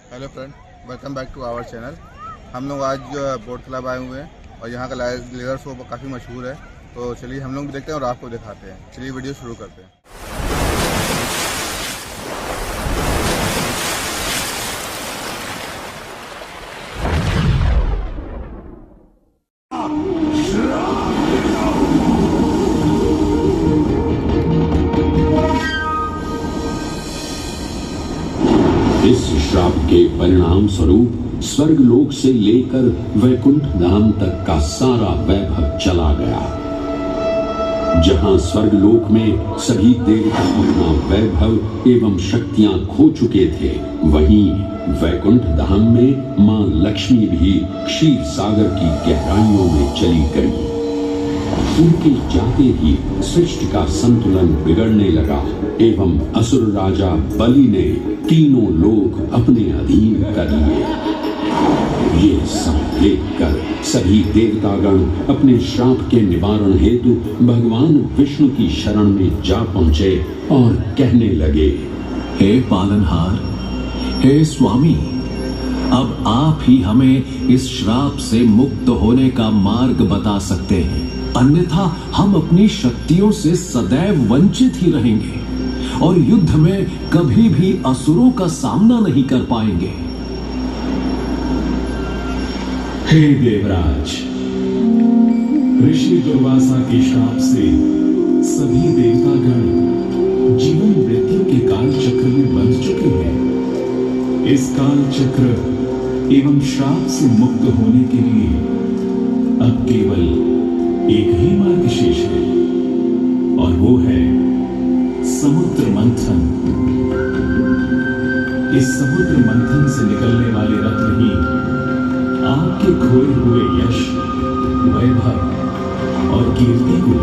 Hello friend, welcome back to our channel. हम लोग आज जो है बोट तालाब आए हुए हैं और यहाँ का लेज़र शो काफ़ी मशहूर है। तो चलिए हम लोग भी देखते हैं और आपको दिखाते हैं। चलिए वीडियो शुरू करते हैं। इस श्राप के परिणाम स्वरूप स्वर्गलोक से लेकर वैकुंठ धाम तक का सारा वैभव चला गया। जहां स्वर्गलोक में सभी देवता अपना वैभव एवं शक्तियां खो चुके थे, वहीं वैकुंठ धाम में मां लक्ष्मी भी क्षीर सागर की गहराइयों में चली गई। उनके जाते ही सृष्टि का संतुलन बिगड़ने लगा एवं असुर राजा बलि ने तीनों लोक अपने अधीन कर लिए। ये सब देखकर सभी देवतागण अपने श्राप के निवारण हेतु भगवान विष्णु की शरण में जा पहुंचे और कहने लगे, हे पालनहार, हे स्वामी, अब आप ही हमें इस श्राप से मुक्त होने का मार्ग बता सकते हैं, अन्यथा हम अपनी शक्तियों से सदैव वंचित ही रहेंगे और युद्ध में कभी भी असुरों का सामना नहीं कर पाएंगे। हे देवराज, ऋषि दुर्वासा के श्राप से सभी देवतागण जीवन मृत्यु के काल चक्र में बंध चुके हैं। इस काल चक्र एवं श्राप से मुक्त होने के लिए अब केवल एक ही मार्ग शेष है और वो है समुद्र मंथन। इस समुद्र मंथन से निकलने वाले रत्न ही आपके खोए हुए यश, वैभव और कीर्ति को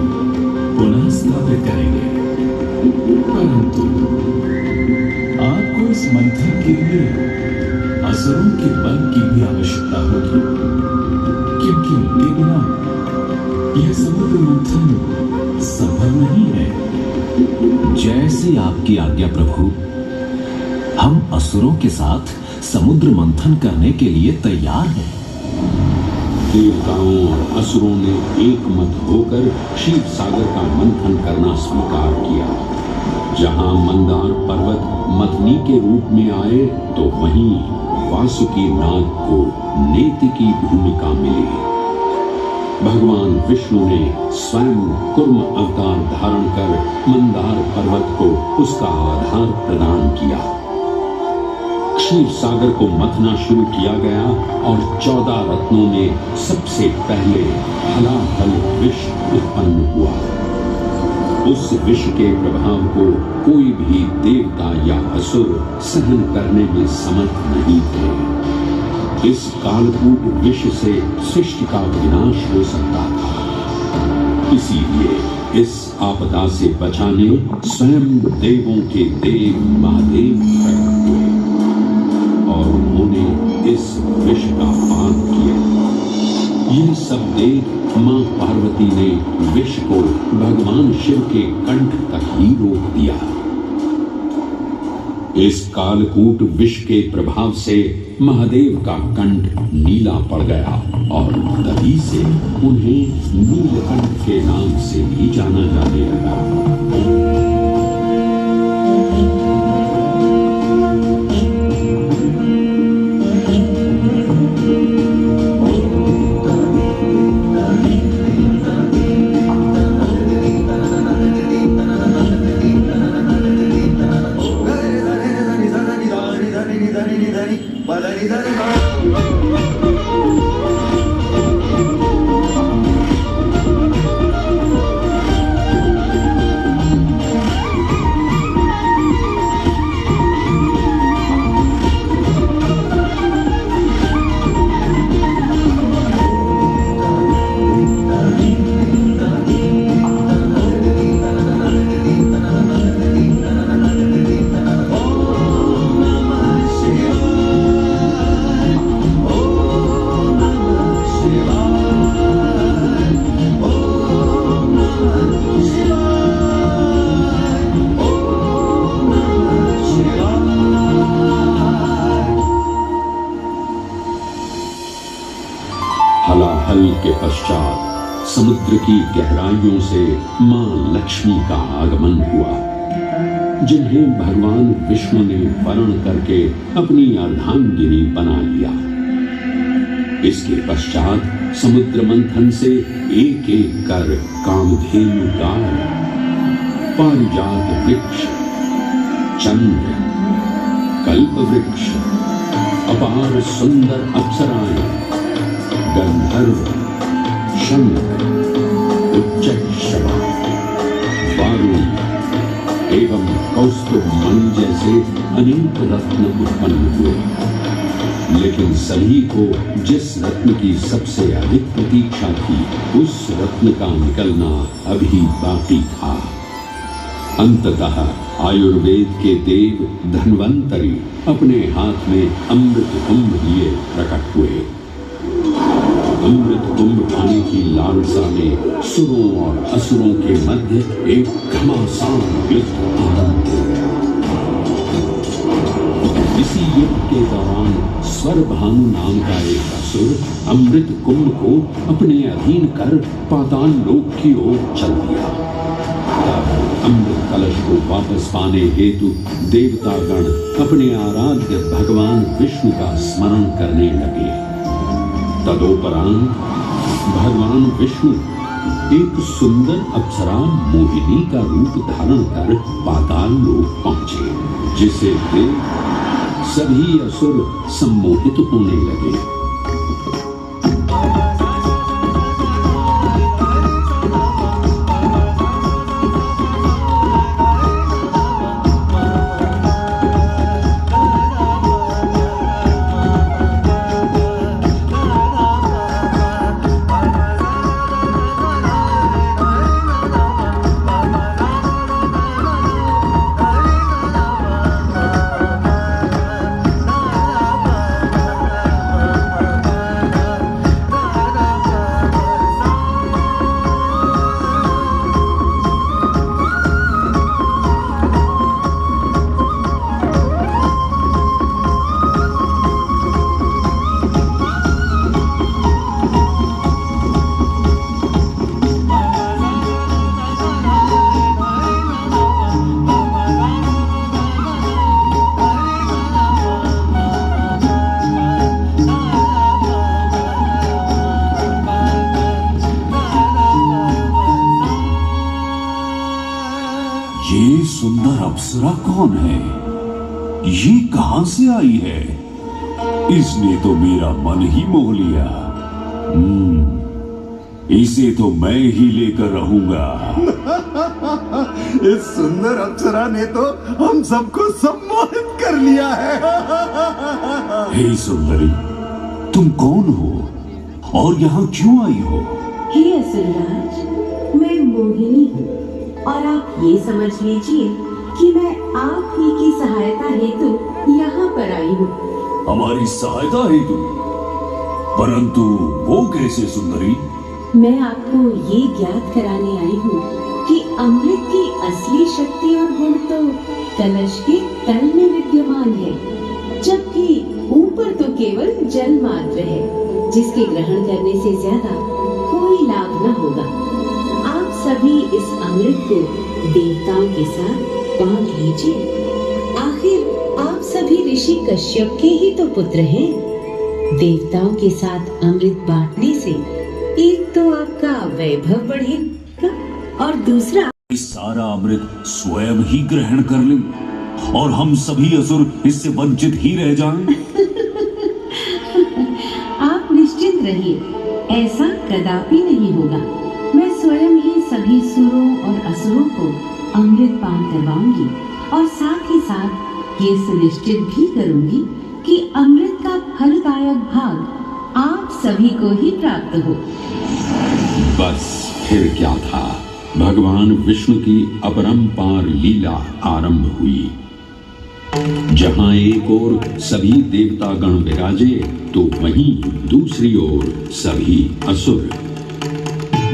पुनः स्थापित करेंगे। परंतु आपको इस मंथन के लिए असुरों के बल की भी आवश्यकता होगी, क्योंकि उनके बिना यह समुद्र मंथन संभव नहीं है। जैसे आपकी आज्ञा प्रभु। हम असुरों के साथ समुद्र मंथन करने के लिए तैयार हैं। देवताओं और असुरों ने एक मत होकर क्षीर सागर का मंथन करना स्वीकार किया। जहां मंदार पर्वत मथनी के रूप में आए, तो वहीं वासुकी नाग को नेति की भूमिका मिली। भगवान विष्णु ने स्वयं कुर्म अवतार धारण कर मंदार पर्वत को उसका आधार प्रदान किया। क्षीर सागर को मथना शुरू किया गया और 14 रत्नों में सबसे पहले हलाहल विष उत्पन्न हुआ। उस विष के प्रभाव को कोई भी देवता या असुर सहन करने में समर्थ नहीं थे। इस कालकूट विष से सृष्टि का विनाश हो सकता था। इसीलिए इस आपदा से बचाने स्वयं देवों के देव महादेव प्रकट हुए और उन्होंने इस विष का पान किया। ये सब देख मां पार्वती ने विष को भगवान शिव के कंठ तक ही रोक दिया। इस कालकूट विष के प्रभाव से महादेव का कंठ नीला पड़ गया और तभी से उन्हें नीलकंठ के नाम से भी जाना जाने लगा। कोलाहल के पश्चात समुद्र की गहराइयों से मां लक्ष्मी का आगमन हुआ, जिन्हें भगवान विष्णु ने वर्ण करके अपनी अर्धांगिनी बना लिया। इसके पश्चात समुद्र मंथन से एक एक कर कामधेनु गाय, पारिजात वृक्ष, चंद्र, कल्प वृक्ष, अपार सुंदर अप्सराएं, गंधर्व, शंख, उच्चैःश्रवा, वारुणी एवं कौस्तुभ मणि जैसे अनेक रत्न उत्पन्न हुए, लेकिन सभी को जिस रत्न की सबसे अधिक प्रतीक्षा थी, उस रत्न का निकलना अभी बाकी था। अंततः आयुर्वेद के देव धन्वंतरी अपने हाथ में अमृत कुंभ लिए प्रकट हुए। अमृत कुंभ पाने की लालसा में सुरों और असुरों के मध्य एक घमासान युद्ध आरंभ हो गया। इसी युद्ध के दौरान स्वरभानु नाम का एक असुर अमृत कुंभ को अपने अधीन कर पाताल लोक की ओर चल दिया। तब अमृत कलश को वापस पाने हेतु देवतागण अपने आराध्य भगवान विष्णु का स्मरण करने लगे। तदोपरांत भगवान विष्णु एक सुंदर अप्सरा मोहिनी का रूप धारण कर पाताल लोक पहुंचे, जिसे देख सभी असुर सम्मोहित होने लगे। ये सुंदर अप्सरा कौन है? ये कहां से आई है? इसने तो मेरा मन ही मोह लिया। इसे तो मैं ही लेकर रहूंगा। इस सुंदर अप्सरा ने तो हम सबको सम्मोहित कर लिया है। हे सुंदरी, तुम कौन हो और यहाँ क्यों आई हो? हे असुरराज, मैं मोहिनी हूँ और आप ये समझ लीजिए कि मैं आप ही की सहायता हेतु यहाँ पर आई हूँ। हमारी सहायता हेतु? परंतु वो कैसे सुंदरी? मैं आपको ये ज्ञात कराने आई हूँ कि अमृत की असली शक्ति और गुण तो कलश के तल में विद्यमान है, जबकि ऊपर तो केवल जल मात्र है, जिसके ग्रहण करने से ज्यादा कोई लाभ न होगा। आप सभी इस अमृत को देवताओं के साथ बांट लीजिए। आखिर आप सभी ऋषि कश्यप के ही तो पुत्र हैं। देवताओं के साथ अमृत बांटने से एक तो आपका वैभव बढ़ेगा और दूसरा इस सारा अमृत स्वयं ही ग्रहण कर लें और हम सभी असुर इससे वंचित ही रह जाएं। आप निश्चिंत रहिए, ऐसा कदापि नहीं होगा। मैं स्वयं ही सभी सुरों और असुरों को अमृत पान करवाऊंगी और साथ ही साथ ये सुनिश्चित भी करूंगी कि अमृत का फलदायक भाग आप सभी को ही प्राप्त हो। बस फिर क्या था, भगवान विष्णु की अपरंपार लीला आरंभ हुई। जहां एक ओर सभी देवतागण विराजे तो वहीं दूसरी ओर सभी असुर।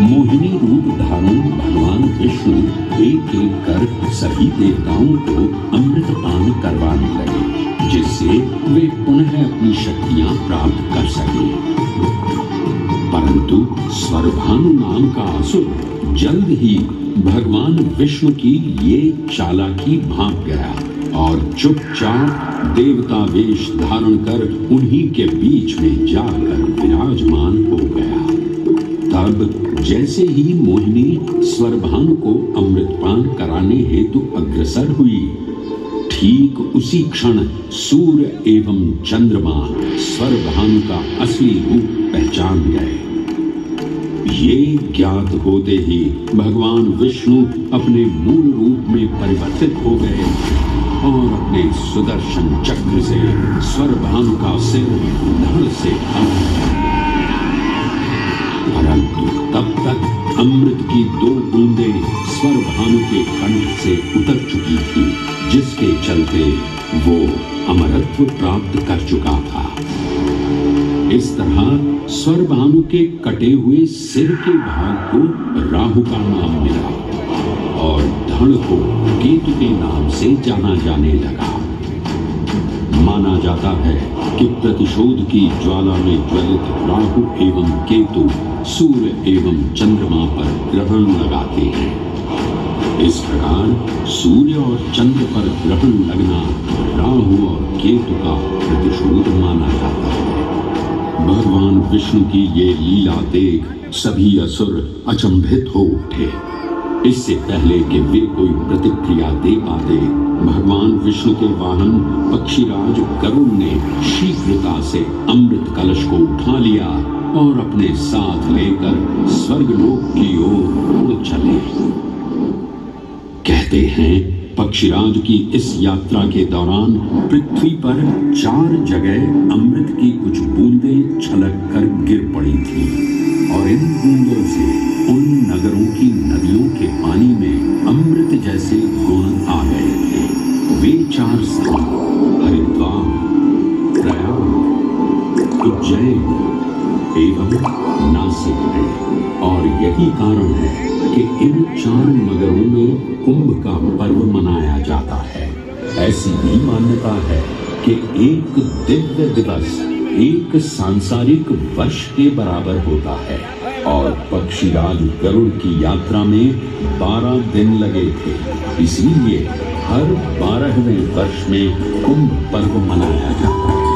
मोहिनी रूप धारण भगवान विष्णु एक एक कर सभी देवताओं को अमृत पान करवाने लगे, जिससे वे पुनः अपनी शक्तियां प्राप्त कर सके। परंतु स्वरभानु नाम का असुर जल्द ही भगवान विष्णु की ये चालाकी भांप गया और चुपचाप देवता वेश धारण कर उन्हीं के बीच में जाकर विराजमान हो गया। तब जैसे ही मोहिनी स्वरभानु को अमृतपान कराने हेतु अग्रसर हुई, ठीक उसी क्षण सूर्य एवं चंद्रमा स्वरभानु का असली रूप पहचान गए। ये ज्ञात होते ही भगवान विष्णु अपने मूल रूप में परिवर्तित हो गए और अपने सुदर्शन चक्र से स्वरभानु का सिर धड़ से परंतु तब तक अमृत की 2 बूंदें स्वरभानु के कंठ से उतर चुकी थी, जिसके चलते वो अमरत्व प्राप्त कर चुका था। इस तरह स्वरभानु के कटे हुए सिर के भाग को राहु का नाम मिला और धड़ को केतु के नाम से जाना जाने लगा। माना जाता है कि प्रतिशोध की ज्वाला में ज्वलित राहु एवं केतु सूर्य एवं चंद्रमा पर ग्रहण लगाते हैं। इस प्रकार सूर्य और चंद्र पर ग्रहण लगना राहु और केतु का प्रतिशोध माना जाता है। भगवान विष्णु की ये लीला देख सभी असुर अचंभित हो उठे। इससे पहले कि वे कोई प्रतिक्रिया दे पाते, भगवान विष्णु के वाहन पक्षीराज गरुड़ ने शीघ्रता से अमृत कलश को उठा लिया और अपने साथ लेकर स्वर्गलोक की ओर उड़ चले। कहते हैं पक्षीराज की इस यात्रा के दौरान पृथ्वी पर 4 जगह अमृत की कुछ बूंदें छलक कर गिर पड़ी थी और इन बूंदों से उन नगरों की नदियों के पानी में अमृत जैसे गुण आ गए थे। वे 4 स्थान हरिद्वार, प्रयाग, उज्जैन एवं नासिक है और यही कारण है कि इन 4 नगरों में कुंभ का पर्व मनाया जाता है। ऐसी भी मान्यता है कि एक दिव्य दिवस एक सांसारिक वर्ष के बराबर होता है और पक्षीराज गरुड़ की यात्रा में 12 दिन लगे थे। इसीलिए हर 12वें वर्ष में कुंभ पर्व मनाया जाता है।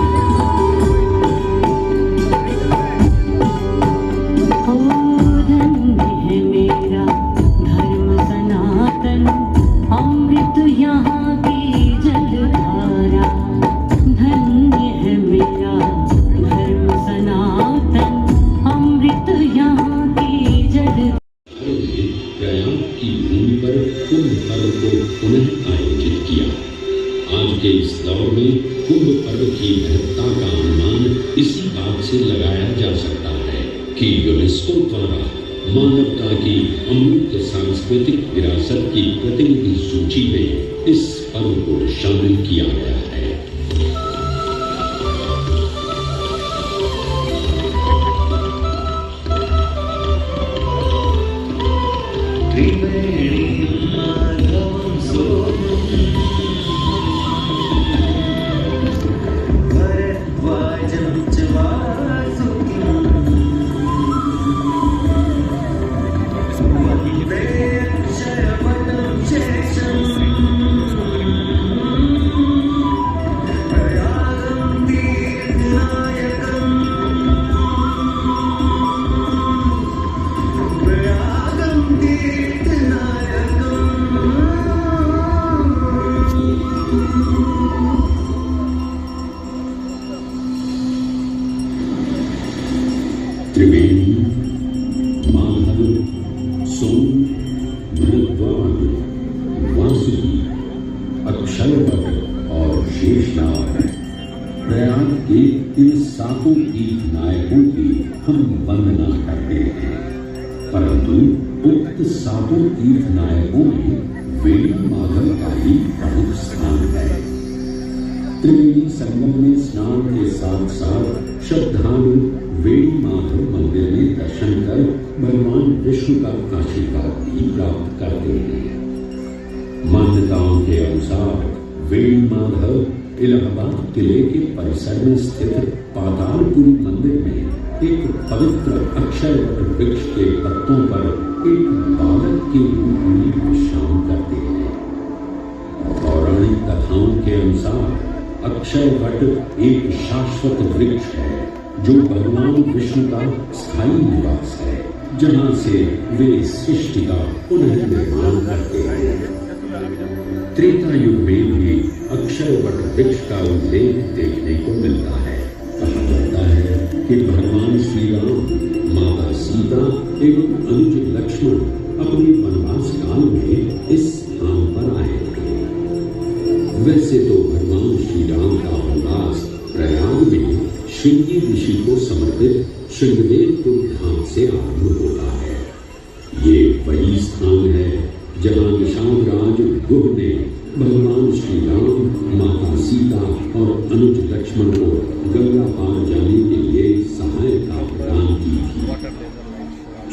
मानवता की अमूर्त सांस्कृतिक विरासत की प्रतिनिधि सूची में इस पर्व को शामिल किया गया है। त्रिवेणी, माधव, सोम, भरद्वाज, वासुकी, अक्षयवट और शेषनाग प्रयाग के इन 7 तीर्थ नायकों की हम वंदना करते हैं। परंतु उक्त 7 तीर्थ नायकों में वेणी माधव का ही प्रमुख स्थान है। त्रिवेणी संगम में स्नान के साथ साथ श्रद्धालु वेणी माधव मंदिर में दर्शन कर भगवान विष्णु का आशीर्वाद भी प्राप्त करते हैं। मान्यताओं के अनुसार वेणी माधव इलाहाबाद किले के परिसर में स्थित पातालपुरी मंदिर में एक पवित्र अक्षय वृक्ष के पत्तों पर एक बालक के रूप में विश्राम करते हैं। पौराणिक कथाओं के अनुसार अक्षय वट एक शाश्वत वृक्ष है जो भगवान विष्णु का स्थायी निवास है, जहां से वे सृष्टि का पुनर्निर्माण करते हैं। त्रेता युग में भी अक्षय वट वृक्ष का उल्लेख देखने को मिलता है। कहा जाता है कि भगवान श्री राम, माता सीता एवं अनुज लक्ष्मण अपने वनवास काल में इस स्थान पर आए थे। वैसे तो भगवान श्री राम का वनवास प्रयाग में श्रृंगी ऋषि को समर्पित श्रृंगवेरपुर धाम से आरंभ होता है। ये वही स्थान है जहां निषादराज गुह ने भगवान श्री राम, माता सीता और अनुज लक्ष्मण को गंगा पार जाने के लिए सहायता प्रदान की थी।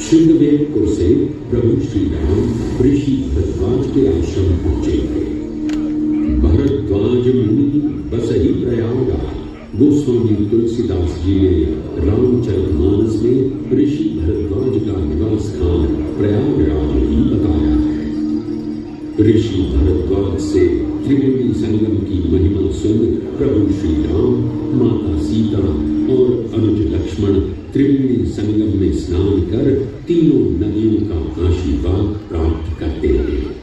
श्रृंगवेरपुर से प्रभु श्री राम ऋषि भरद्वाज के आश्रम पहुंचे थे। भरद्वाज मुनि बसहि प्रयागा, गोस्वामी तुलसीदास जी ने रामचरितमानस में ऋषि भरद्वाज का निवास स्थान प्रयागराज ही बताया है। ऋषि भरद्वाज से त्रिवेणी संगम की महिमा सुन प्रभु श्री राम, माता सीता और अनुज लक्ष्मण त्रिवेणी संगम में स्नान कर तीनों नदियों का आशीर्वाद प्राप्त करते हैं।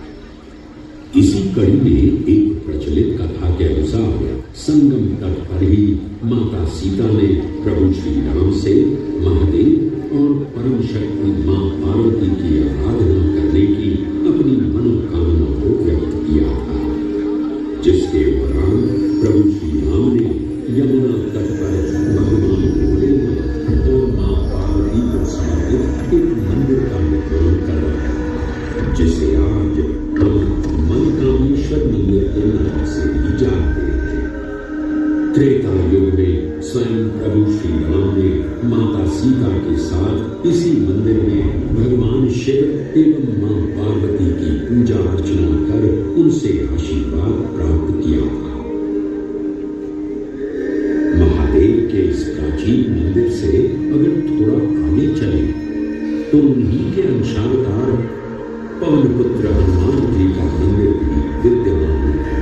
इसी कड़ी में एक प्रचलित कथा के अनुसार संगम तट पर ही माता सीता ने प्रभु श्री राम से महादेव और परम शक्ति मां पार्वती की आराधना करने की अपनी मनोकामना को व्यक्त किया था, जिसके उपरांत प्रभु श्री राम ने यमुना तट पर भगवान भोलेनाथ और मां पार्वती को समर्पित एक मंदिर का निर्माण करवाया, जिसे आज हम मनकामेश्वर मंदिर के नाम से भी जानते हैं। त्रेता युग में स्वयं प्रभु श्री राम ने माता सीता के साथ इसी मंदिर में भगवान शिव एवं मां पार्वती की पूजा अर्चना कर उनसे आशीर्वाद प्राप्त किया था। महादेव के इस प्राचीन मंदिर से अगर थोड़ा आगे चले तो उन्हीं के अंशावतार पवन पुत्र हनुमान जी का मंदिर भी विद्यमान है।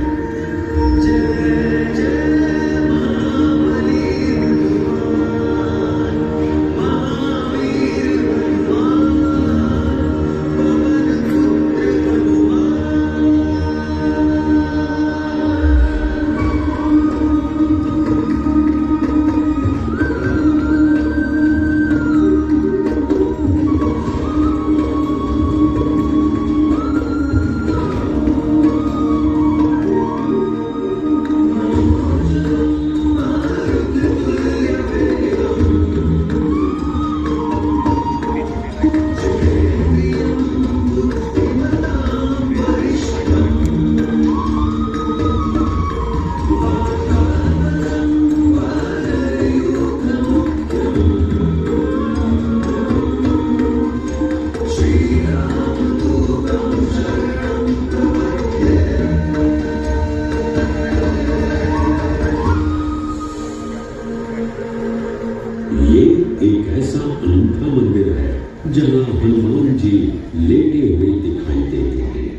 जहां हनुमान जी लेटे हुए दिखाई देते हैं।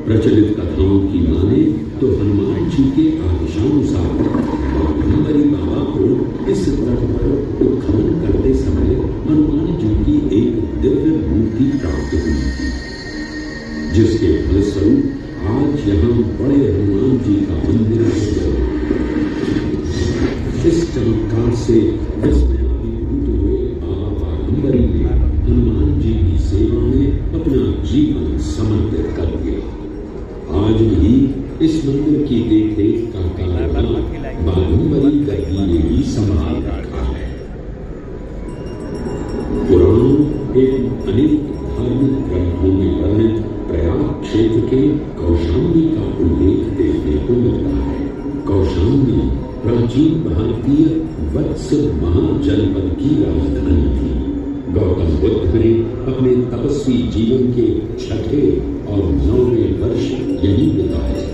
प्रचलित कथाओं की माने तो हनुमान जी के आदेशानुसार बाघंबरी बाबा को इस तट पर उत्खनन करते समय हनुमान जी की एक दिव्य मूर्ति प्राप्त हुई थी, जिसके फलस्वरूप आज यहाँ बड़े हनुमान जी का मंदिर है। इस चमत्कार से विस्मयाभिभूत हुए बाबा बाघंबरी ने हनुमान जी की सेवा में अपना जीवन समर्पित कर दिया। आज भी इस मंदिर की देखरेख का कार्य बाघंबरी करनी ने ही संभाल रखा है। पुराण एवं अनेक धार्मिक ग्रंथों में वर्णित प्रयाग क्षेत्र के कौशाम्बी का उल्लेख देखने को मिलता है। कौशाम्बी प्राचीन भारतीय वत्स महाजनपद की राजधानी थी। गौतम बुद्ध ने अपने तपस्वी जीवन के 6ठे और 9वें वर्ष यही बिताए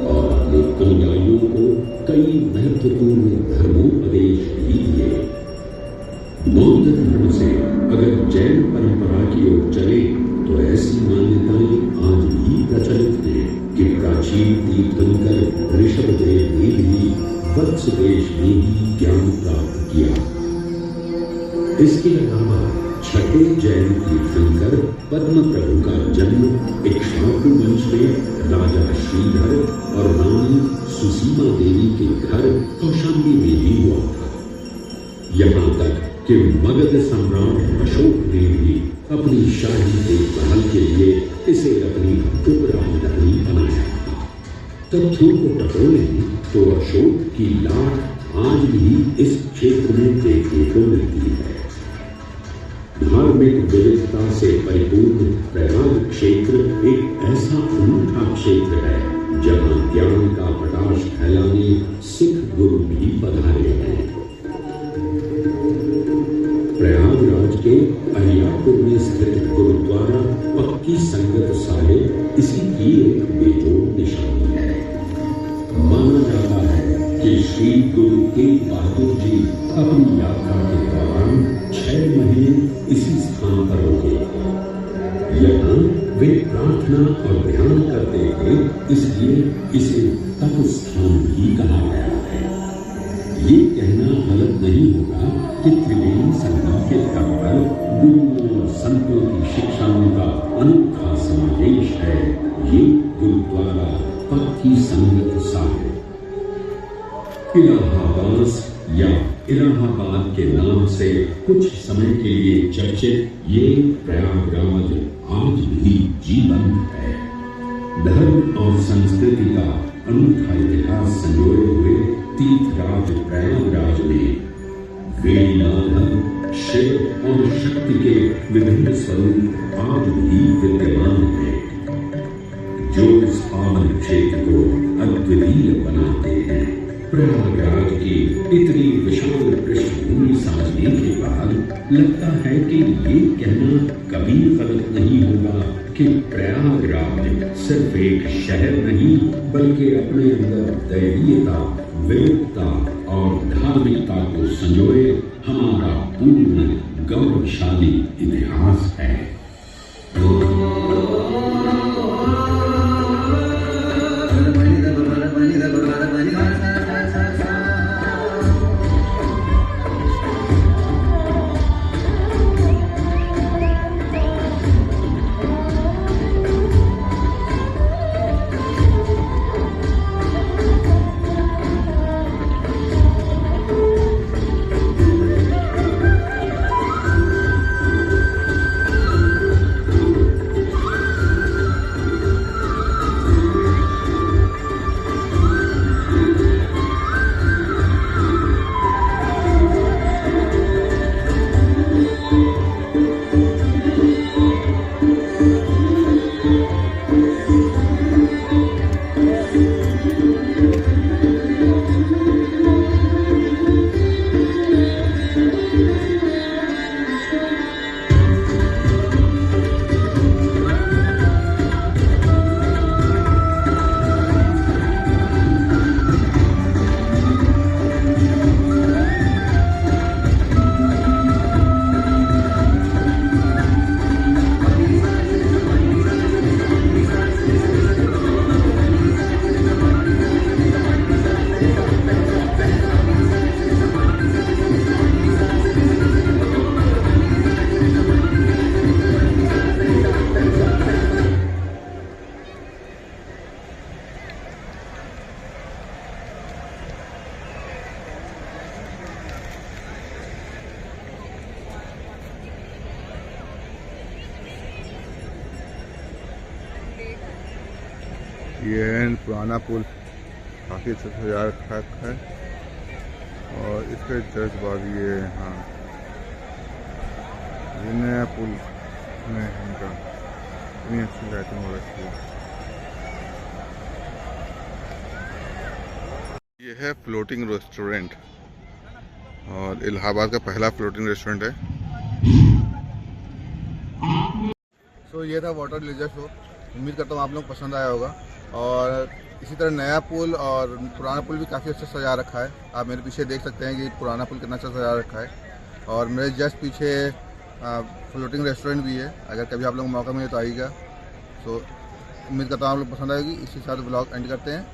और अपने अनुयायियों को कई महत्वपूर्ण धर्मोपदेश भी दिए। प्रदेश में ही ज्ञान प्राप्त किया। इसके अलावा छठे जैन तीर्थंकर पद्म प्रभु का जन्म इक्ष्वाकु वंश में राजा श्रीधर और रानी सुसीमा देवी के घर कौशाम्बी में ही हुआ था। यहाँ तक कि मगध सम्राट अशोक ने भी अपनी शाही देखभाल के लिए इसे अपनी गुप्त राजधानी बनाया। तथ्यों को टटोलें तो अशोक की लाट आज भी इस क्षेत्र में देखने को मिलती है। धार्मिक विविधता से परिपूर्ण प्रयाग क्षेत्र एक ऐसा अनूठा क्षेत्र है जहां ज्ञान का प्रकाश फैलाने सिख गुरु भी पधारे हैं। प्रयागराज के अहियापुर में स्थित गुरुद्वारा पक्की संगत साहिब इसी की एक बेजोड़ निशानी है। माना जाता है कि श्री गुरु तेग बहादुर जी अपनी यात्रा के दौरान 6 महीने इसी स्थान पर रुके। यहाँ वे प्रार्थना और ध्यान करते थे, इसलिए इसे तप स्थान भी कहा गया है। ये कहना गलत नहीं होगा कि त्रिवेणी संगम के तट पर गुरुओं और संतों की शिक्षाओं का अनोखा समावेश है। ये गुरुद्वारा पक्की संगत साहिब इलाहाबाद के नाम से कुछ समय के लिए चर्चित ये प्रयागराज आज भी जीवंत है। धर्म और संस्कृति का अनूठा इतिहास संजोए हुए तीर्थराज प्रयागराज में वेणीनाथ, शिव और शक्ति के विभिन्न स्वरूप आज भी विद्यमान हैं, जो इस पावन क्षेत्र को अद्वितीय बनाते हैं। प्रयागराज की इतनी विशाल पृष्ठभूमि समझने के बाद लगता है कि ये कहना कभी गलत नहीं होगा कि प्रयागराज सिर्फ एक शहर नहीं बल्कि अपने अंदर दैवीयता, विविधता और धार्मिकता को संजोए हमारा पूर्ण गौरवशाली इतिहास है। ये है पुराना पुल, काफ़ी अच्छा सजा रखा है और इसके जस्ट बाद ये हाँ ये नया पुल में इनका इतनी अच्छी लाइटिंग हो रखी है। ये है फ्लोटिंग रेस्टोरेंट और इलाहाबाद का पहला फ्लोटिंग रेस्टोरेंट है। सो ये था वाटर लेजर शो। उम्मीद करता हूँ आप लोग पसंद आया होगा और इसी तरह नया पुल और पुराना पुल भी काफ़ी अच्छा सजा रखा है। आप मेरे पीछे देख सकते हैं कि पुराना पुल कितना अच्छा सजा रखा है और मेरे जस्ट पीछे फ्लोटिंग रेस्टोरेंट भी है। अगर कभी आप लोग को मौका मिले तो आइएगा। सो उम्मीद करता हूँ आप लोग पसंद आएगी। इसी साथ ब्लॉग एंड करते हैं।